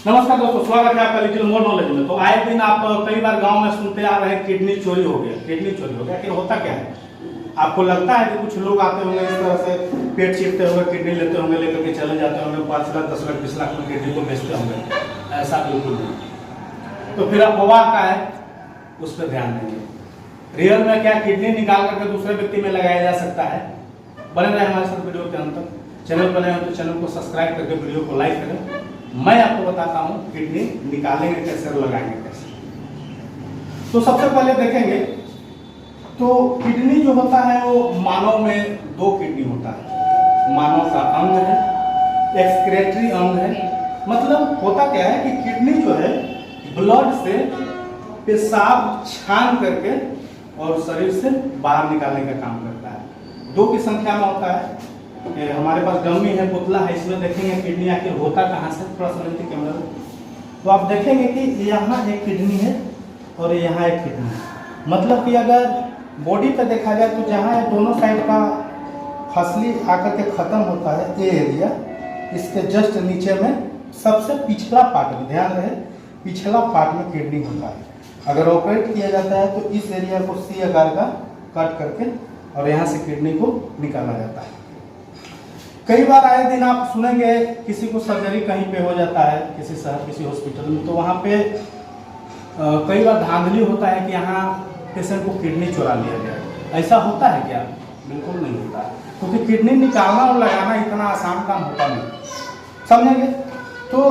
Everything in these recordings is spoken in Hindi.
नमस्कार दोस्तों, स्वागत है आपका लिटिल मोर नॉलेज में। तो आए दिन आप कई बार गांव में सुनते आ रहे हैं किडनी चोरी हो गया, किडनी चोरी हो गया। कि होता क्या है, आपको लगता है कि कुछ लोग आते होंगे इस तरह से पेट चीरते होंगे, किडनी लेते होंगे, लेकर के चले जाते होंगे, 5 लाख 10 लाख 20 लाख में किडनी को बेचते होंगे। ऐसा बिल्कुल नहीं। तो फिर अफवाह का है, उस पर ध्यान देंगे। रियल में क्या किडनी निकाल करके दूसरे व्यक्ति में लगाया जा सकता है। बने रहे हमारे साथ वीडियो के अंत तक। चैनल पर नए हो तो चैनल को सब्सक्राइब करके वीडियो को लाइक करें। मैं आपको बताता हूं किडनी निकालेंगे कैसे और लगाएंगे कैसे। तो सबसे पहले देखेंगे तो किडनी जो होता है वो मानव में 2 किडनी होता है। मानव का अंग है, एक्सक्रेटरी अंग है। मतलब होता क्या है कि किडनी जो है ब्लड से पेशाब छान करके और शरीर से बाहर निकालने का काम करता है। 2 की संख्या में होता है। हमारे पास डमी है, पुतला है, इसमें देखेंगे किडनी आखिर होता कहाँ से। थोड़ा सा लेते कैमरा में तो आप देखेंगे कि यहाँ एक किडनी है और यहाँ एक किडनी है। मतलब कि अगर बॉडी पे देखा जाए तो जहाँ दोनों साइड का फसली आकर के खत्म होता है ये एरिया, इसके जस्ट नीचे में सबसे पिछला पार्ट में, ध्यान रहे पिछला पार्ट में किडनी होता है। अगर ऑपरेट किया जाता है तो इस एरिया को सी आकार का कट करके और यहाँ से किडनी को निकाला जाता है। कई बार आए दिन आप सुनेंगे किसी को सर्जरी कहीं पे हो जाता है, किसी शहर किसी हॉस्पिटल में, तो वहाँ पे कई बार धांधली होता है कि यहाँ पेशेंट को किडनी चुरा लिया गया। ऐसा होता है क्या? बिल्कुल नहीं होता है, क्योंकि किडनी निकालना और लगाना इतना आसान काम होता नहीं, समझेंगे। तो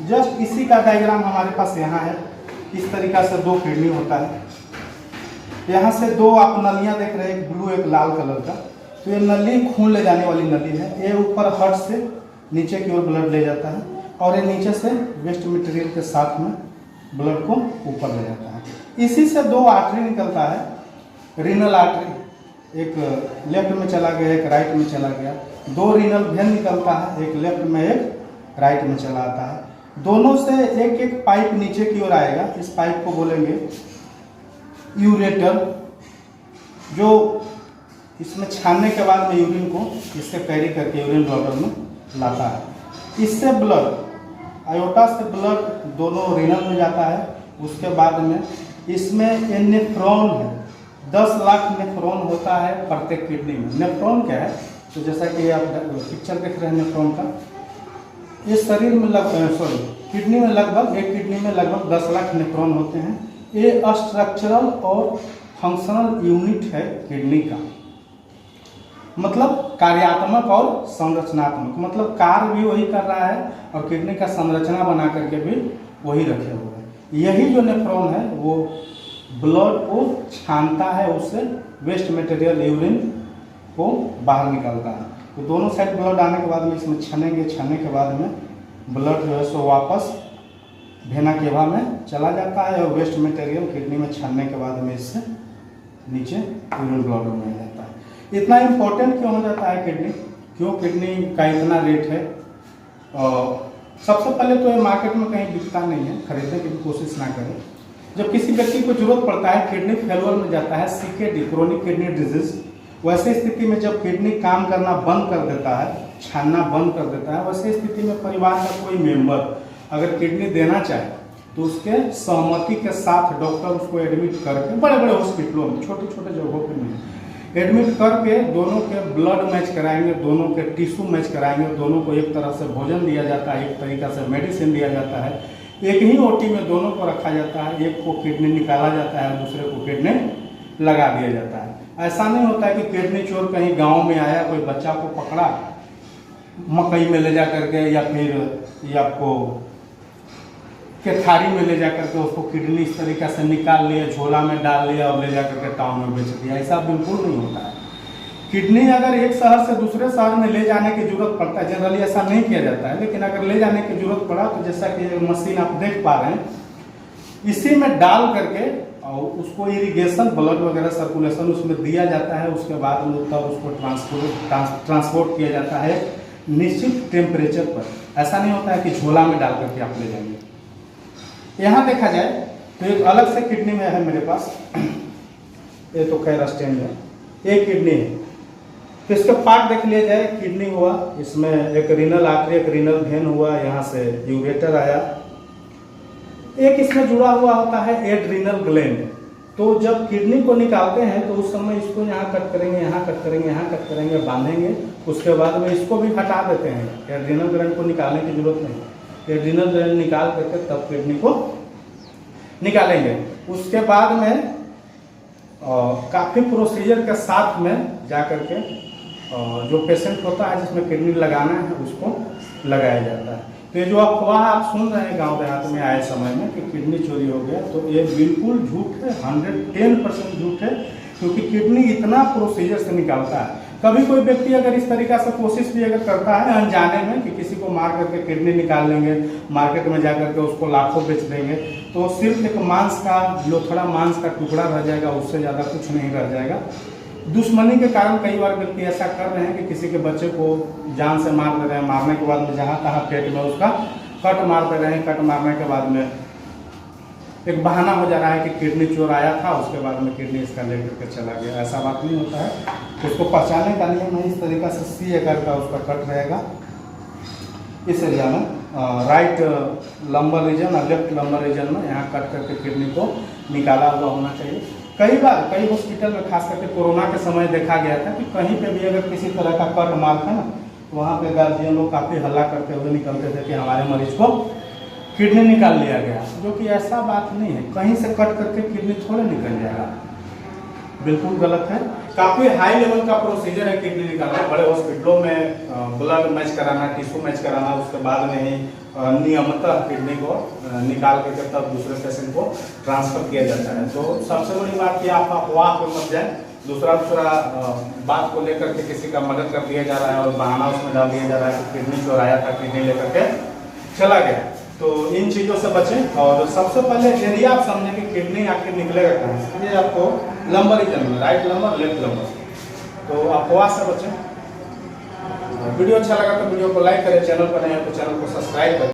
जस्ट इसी का डायग्राम हमारे पास यहाँ है। इस तरीका से 2 किडनी होता है। यहाँ से 2 आप नलियाँ देख रहे हैं, एक ब्लू एक लाल कलर का। तो ये नली खून ले जाने वाली नली है। ये ऊपर हार्ट से नीचे की ओर ब्लड ले जाता है और ये नीचे से वेस्ट मटेरियल के साथ में ब्लड को ऊपर ले जाता है। इसी से 2 आर्टरी निकलता है। रीनल आर्टरी एक लेफ्ट में चला गया, एक राइट में चला गया। 2 रीनल वेन निकलता है, एक लेफ्ट में एक राइट में चला आता है। दोनों से एक एक पाइप नीचे की ओर आएगा। इस पाइप को बोलेंगे यूरेटर, जो इसमें छानने के बाद में यूरिन को इससे कैरी करके यूरिन ब्लडर में लाता है। इससे ब्लड आयोटा से ब्लड दोनों रीनल में जाता है। उसके बाद में इसमें नेफ्रॉन है। 10 लाख नेफ्रॉन होता है प्रत्येक किडनी में। नेफ्रॉन क्या है? तो जैसा कि आप पिक्चर देख रहे हैं नेफ्रॉन का, इस शरीर में किडनी में लगभग एक किडनी में लगभग 10 लाख नेफ्रॉन होते हैं। ये स्ट्रक्चरल और फंक्शनल यूनिट है किडनी का। मतलब कार्यात्मक और संरचनात्मक, मतलब कार्य भी वही कर रहा है और किडनी का संरचना बना करके भी वही रखे हुए है। यही जो नेफ्रॉन है वो ब्लड को छानता है, उससे वेस्ट मटेरियल यूरिन को बाहर निकालता है। तो दोनों साइड ब्लड आने के बाद में इसमें छानने के बाद में ब्लड जो है सो वापस वेना केवा में चला जाता है और वेस्ट मटेरियल किडनी में छानने के बाद में इससे नीचे यूरिन ब्लड में जाता है। इतना इम्पोर्टेंट क्यों हो जाता है किडनी? क्यों किडनी का इतना रेट है? सबसे पहले तो ये मार्केट में कहीं बिकता नहीं है, खरीदने की भी कोशिश ना करें। जब किसी व्यक्ति को जरूरत पड़ता है, किडनी फेलियर में जाता है, CKD क्रोनिक किडनी डिजीज, वैसे स्थिति में जब किडनी काम करना बंद कर देता है, छानना बंद कर देता है, वैसे स्थिति में परिवार का कोई मेंबर अगर किडनी देना चाहे तो उसके सहमति के साथ डॉक्टर उसको एडमिट करके, बड़े बड़े हॉस्पिटलों में, छोटे छोटे जगहों पर नहीं, एडमिट करके दोनों के ब्लड मैच कराएंगे, दोनों के टिश्यू मैच कराएंगे, दोनों को एक तरह से भोजन दिया जाता है, एक तरीका से मेडिसिन दिया जाता है। एक ही ओटी में दोनों को रखा जाता है। एक को किडनी निकाला जाता है, दूसरे को किडनी लगा दिया जाता है। ऐसा नहीं होता है कि किडनी चोर कहीं गांव में आया, कोई बच्चा को पकड़ा मकई में ले जा करके या फिर ये आपको के थारी में ले जा करके उसको किडनी इस तरीके से निकाल लिया, झोला में डाल लिया और ले जा करके टाउन में बेच दिया। ऐसा बिल्कुल नहीं होता है। किडनी अगर एक शहर से दूसरे शहर में ले जाने की जरूरत पड़ता है, जनरली ऐसा नहीं किया जाता है, लेकिन अगर ले जाने की जरूरत पड़ा तो जैसा कि मशीन आप देख पा रहे हैं, इसी में डाल करके और उसको इरिगेशन ब्लड वगैरह सर्कुलेशन उसमें दिया जाता है। उसके बाद में तब उसको ट्रांसपोर्ट किया जाता है निश्चित टेम्परेचर पर। ऐसा नहीं होता है कि झोला में डाल करके आप ले जाएंगे। यहाँ देखा जाए तो एक अलग से किडनी में है मेरे पास, ये तो खैर स्टेन है, एक किडनी है। तो इसका पार्ट देख लिया जाए। किडनी हुआ, इसमें एक रीनल आर्टरी, एक रीनल वेन हुआ, यहाँ से यूरेटर आया। एक इसमें जुड़ा हुआ होता है एड्रीनल ग्लैंड। तो जब किडनी को निकालते हैं तो उस समय इसको यहाँ कट करेंगे, यहाँ कट करेंगे, यहाँ कट करेंगे, बांधेंगे। उसके बाद में इसको भी हटा देते हैं। एड्रीनल ग्लैंड को निकालने की जरूरत नहीं, एड्रीनल ग्लैंड निकाल करके तब किडनी को निकालेंगे। उसके बाद में काफ़ी प्रोसीजर के साथ में जा करके जो पेशेंट होता है जिसमें किडनी लगाना है उसको लगाया जाता है। तो ये जो अफवाह आप सुन रहे हैं गांव देहात में आए समय में कि किडनी चोरी हो गया, तो ये बिल्कुल झूठ है, 110% झूठ है। क्योंकि किडनी इतना प्रोसीजर से निकालता है। कभी कोई व्यक्ति अगर इस तरीका से कोशिश भी अगर करता है अनजाने में कि किसी को मार करके किडनी निकाल लेंगे, मार्केट में जा करके उसको लाखों बेच देंगे, तो सिर्फ एक मांस का लोथड़ा मांस का टुकड़ा रह जाएगा, उससे ज़्यादा कुछ नहीं रह जाएगा। दुश्मनी के कारण कई बार व्यक्ति ऐसा कर रहे हैं कि किसी के बच्चे को जान से मार दे रहे हैं, मारने के बाद में जहाँ तहाँ पेट में उसका कट मार दे रहे हैं। कट मारने के बाद में एक बहाना हो जा रहा है कि किडनी चोर आया था, उसके बाद में किडनी इसका ले करके चला गया। ऐसा बात नहीं होता है। उसको पहचानने का नियम है इस तरीका से सी आकार का उसका कट रहेगा इस एरिया में, राइट लंबर रीजन और लेफ्ट लंबर रीजन में, यहाँ कट करके किडनी को निकाला हुआ होना चाहिए। कई बार कई हॉस्पिटल में खास करके कोरोना के समय देखा गया था कि कहीं पे भी अगर किसी तरह का कट मार था ना, वहाँ पे गार्जियन लोग काफ़ी हल्ला करते हुए निकलते थे कि हमारे मरीज को किडनी निकाल लिया गया, जो कि ऐसा बात नहीं है। कहीं से कट करके किडनी थोड़े निकल जाएगा, बिल्कुल गलत है। काफ़ी हाई लेवल का प्रोसीजर है किडनी निकालना। बड़े हॉस्पिटलों में ब्लड मैच कराना, टिश्यू मैच कराना, उसके बाद में ही नियमितः किडनी को निकाल करके तब दूसरे पेशेंट को ट्रांसफर किया जाता है। तो सबसे बड़ी बात कि आप अफवाह पर मत जाए, दूसरा बात को लेकर के किसी का मदद कर दिया जा रहा है और बहाना उसमें डाल दिया जा रहा है कि किडनी चोर आया था, किडनी लेकर के चला गया। तो इन चीज़ों से बचें। और सबसे पहले यदि आप समझें कि किडनी आखिर निकलेगा कहाँ से, ये आपको लंबर रीजन में, राइट लंबर लेफ्ट लंबर, तो अफवाह से बचें। वीडियो अच्छा लगा तो वीडियो को लाइक करें, चैनल पर नए हैं तो चैनल को सब्सक्राइब करें।